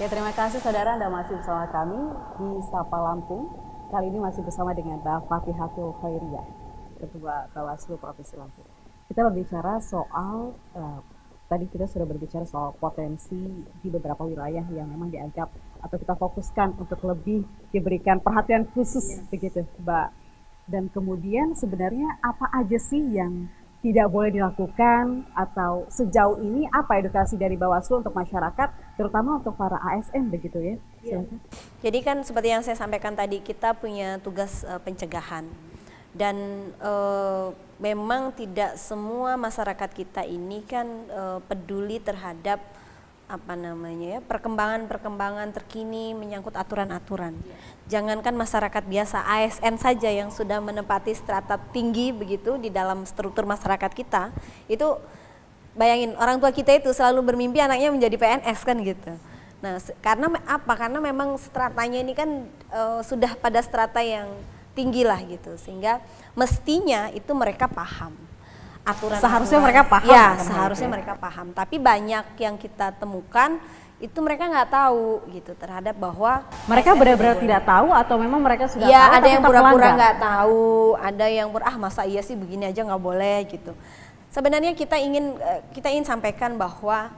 Oke, terima kasih saudara Anda masih bersama kami di Sapa Lampung. Kali ini masih bersama dengan Mbak Fathihatul Khairiyah, Ketua Bawaslu Provinsi Lampung. Kita berbicara soal, tadi kita sudah berbicara soal potensi di beberapa wilayah yang memang dianggap atau kita fokuskan untuk lebih diberikan perhatian khusus, begitu Mbak. Dan kemudian sebenarnya apa aja sih yang tidak boleh dilakukan atau sejauh ini apa edukasi dari Bawaslu untuk masyarakat, terutama untuk para ASN begitu ya? Silakan. Jadi kan seperti yang saya sampaikan tadi, kita punya tugas pencegahan dan memang tidak semua masyarakat kita ini kan peduli terhadap perkembangan terkini menyangkut aturan-aturan. Jangankan masyarakat biasa, ASN saja yang sudah menempati strata tinggi begitu di dalam struktur masyarakat kita, itu bayangin orang tua kita itu selalu bermimpi anaknya menjadi PNS kan gitu. Nah, karena memang stratanya ini kan sudah pada strata yang tinggi lah gitu, sehingga mestinya itu mereka paham aturan. Seharusnya mereka paham. Ya, seharusnya mereka paham. Tapi banyak yang kita temukan itu mereka nggak tahu gitu terhadap bahwa mereka benar-benar tidak tahu atau memang mereka sudah ya, tahu. ada yang pura-pura nggak tahu, ada yang masa iya sih begini aja nggak boleh gitu. Sebenarnya kita ingin sampaikan bahwa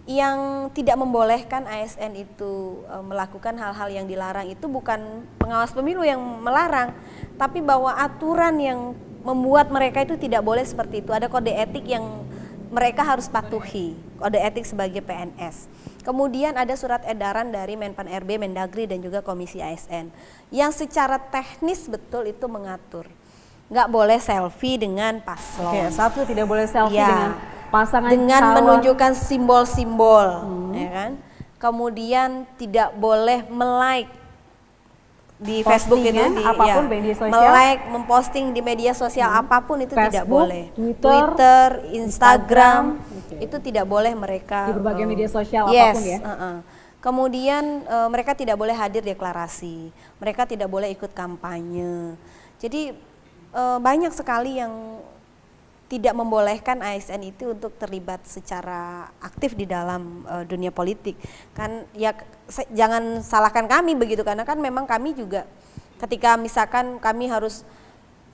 yang tidak membolehkan ASN itu melakukan hal-hal yang dilarang itu bukan pengawas pemilu yang melarang, tapi bahwa aturan yang membuat mereka itu tidak boleh seperti itu. Ada kode etik yang mereka harus patuhi, kode etik sebagai PNS. Kemudian ada surat edaran dari Menpan RB, Mendagri dan juga Komisi ASN yang secara teknis betul itu mengatur. Nggak boleh selfie dengan paslon. Oke, satu tidak boleh selfie dengan pasangan dengan calon, menunjukkan simbol-simbol, ya kan? Kemudian tidak boleh like di Facebook itu, apapun media sosial, like, memposting di media sosial apapun itu Facebook, tidak boleh. Twitter, Instagram, itu tidak boleh mereka di berbagai media sosial apapun ya. Kemudian mereka tidak boleh hadir deklarasi, mereka tidak boleh ikut kampanye. Jadi banyak sekali yang tidak membolehkan ASN itu untuk terlibat secara aktif di dalam dunia politik. Kan ya jangan salahkan kami begitu, karena kan memang kami juga ketika misalkan kami harus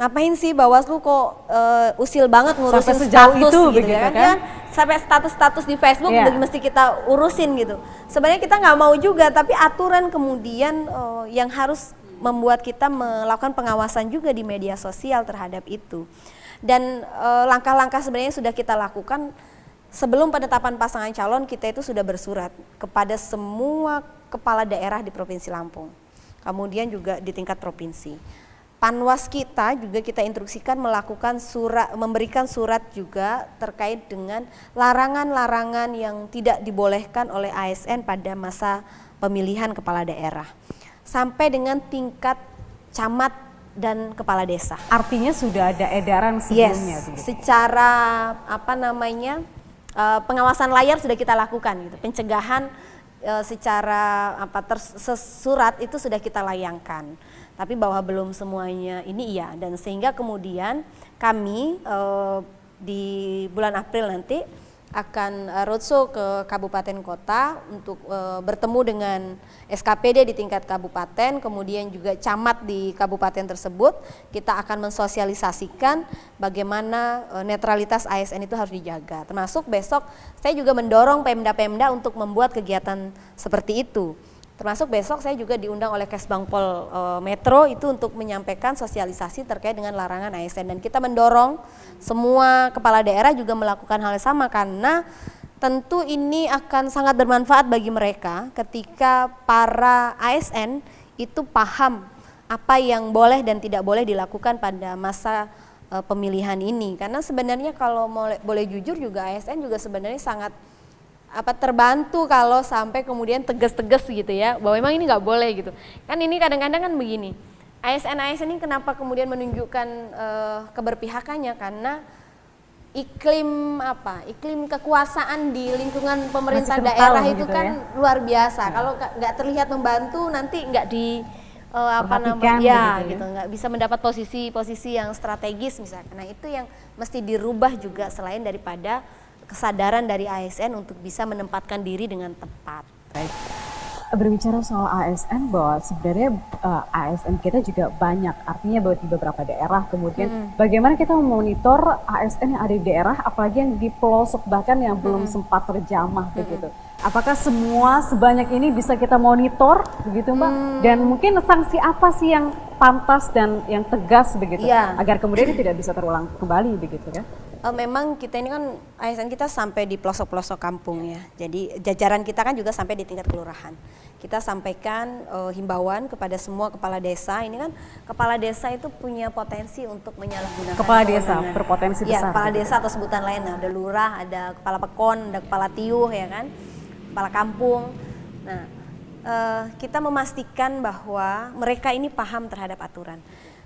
ngapain sih Bawaslu kok usil banget ngurusin status itu, gitu kan? Sampai status-status di Facebook mesti kita urusin gitu. Sebenarnya kita nggak mau juga, tapi aturan kemudian yang harus membuat kita melakukan pengawasan juga di media sosial terhadap itu. Dan langkah-langkah sebenarnya sudah kita lakukan sebelum penetapan pasangan calon. Kita itu sudah bersurat kepada semua kepala daerah di Provinsi Lampung, kemudian juga di tingkat provinsi. Panwas kita juga kita instruksikan memberikan surat juga terkait dengan larangan-larangan yang tidak dibolehkan oleh ASN pada masa pemilihan kepala daerah sampai dengan tingkat camat dan kepala desa. Artinya sudah ada edaran sebelumnya. Yes, secara pengawasan layar sudah kita lakukan gitu. Pencegahan secara surat itu sudah kita layangkan. Tapi bahwa belum semuanya ini iya, dan sehingga kemudian kami di bulan April nanti akan roadshow ke kabupaten kota untuk bertemu dengan SKPD di tingkat kabupaten, kemudian juga camat di kabupaten tersebut. Kita akan mensosialisasikan bagaimana netralitas ASN itu harus dijaga. Termasuk besok saya juga mendorong Pemda-Pemda untuk membuat kegiatan seperti itu. Termasuk besok saya juga diundang oleh Kesbangpol Metro itu untuk menyampaikan sosialisasi terkait dengan larangan ASN, dan kita mendorong semua kepala daerah juga melakukan hal yang sama, karena tentu ini akan sangat bermanfaat bagi mereka ketika para ASN itu paham apa yang boleh dan tidak boleh dilakukan pada masa pemilihan ini. Karena sebenarnya kalau boleh jujur juga ASN juga sebenarnya sangat terbantu kalau sampai kemudian tegas-tegas gitu ya, bahwa memang ini nggak boleh gitu. Kan ini kadang-kadang kan begini, ASN ini kenapa kemudian menunjukkan keberpihakannya, karena iklim kekuasaan di lingkungan pemerintah daerah itu kan luar biasa. Kalau nggak terlihat membantu, nanti nggak di gitu, nggak bisa mendapat posisi yang strategis misalkan. Nah, itu yang mesti dirubah juga, selain daripada kesadaran dari ASN untuk bisa menempatkan diri dengan tepat. Baik. berbicara soal ASN, bahwa sebenarnya ASN kita juga banyak, artinya bahwa di beberapa daerah, kemudian bagaimana kita memonitor ASN yang ada di daerah, apalagi yang di pelosok bahkan yang belum sempat terjamah begitu. Apakah semua sebanyak ini bisa kita monitor begitu Mbak? Dan mungkin sanksi apa sih yang pantas dan yang tegas begitu, agar kemudian ini tidak bisa terulang kembali begitu ya? Memang kita ini kan ASN kita sampai di pelosok-pelosok kampung ya. Jadi jajaran kita kan juga sampai di tingkat kelurahan. Kita sampaikan himbauan kepada semua kepala desa. Ini kan kepala desa itu punya potensi untuk menyalahgunakan. Kepala desa berpotensi besar. Ya, kepala desa atau sebutan lain. Ada lurah, ada kepala pekon, ada kepala tiuh ya kan, kepala kampung. Nah, kita memastikan bahwa mereka ini paham terhadap aturan.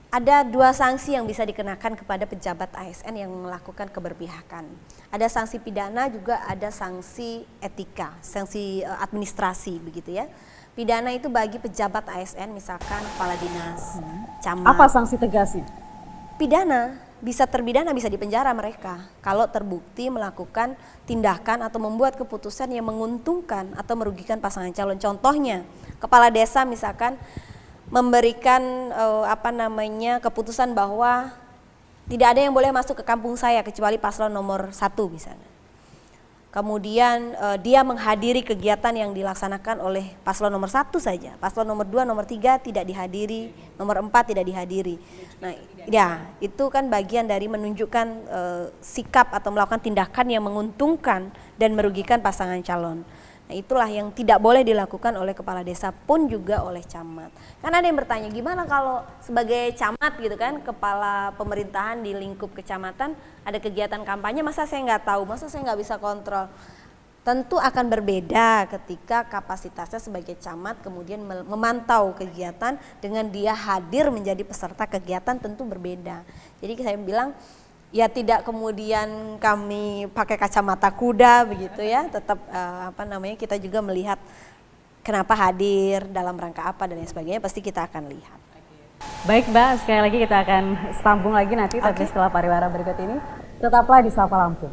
Ada 2 sanksi yang bisa dikenakan kepada pejabat ASN yang melakukan keberpihakan. Ada sanksi pidana, juga ada sanksi etika, sanksi administrasi begitu ya. Pidana itu bagi pejabat ASN, misalkan kepala dinas, camat. Apa sanksi tegasnya? Pidana, bisa terbidana, bisa dipenjara mereka kalau terbukti melakukan tindakan atau membuat keputusan yang menguntungkan atau merugikan pasangan calon. Contohnya, kepala desa misalkan memberikan keputusan bahwa tidak ada yang boleh masuk ke kampung saya kecuali paslon nomor 1 misalnya. Kemudian dia menghadiri kegiatan yang dilaksanakan oleh paslon nomor 1 saja, paslon nomor 2, nomor 3 tidak dihadiri, nomor 4 tidak dihadiri. Nah, ya itu kan bagian dari menunjukkan sikap atau melakukan tindakan yang menguntungkan dan merugikan pasangan calon. Nah, itulah yang tidak boleh dilakukan oleh kepala desa pun juga oleh camat. Kan ada yang bertanya, gimana kalau sebagai camat gitu kan, kepala pemerintahan di lingkup kecamatan ada kegiatan kampanye, masa saya nggak tahu, masa saya nggak bisa kontrol? Tentu akan berbeda ketika kapasitasnya sebagai camat kemudian memantau kegiatan dengan dia hadir menjadi peserta kegiatan, tentu berbeda. Jadi saya bilang, ya tidak kemudian kami pakai kacamata kuda begitu ya, tetap kita juga melihat kenapa hadir, dalam rangka apa dan lain sebagainya, pasti kita akan lihat. Baik Mbak, sekali lagi kita akan sambung lagi nanti, tapi setelah pariwara berikut ini tetaplah di Sapa Lampung.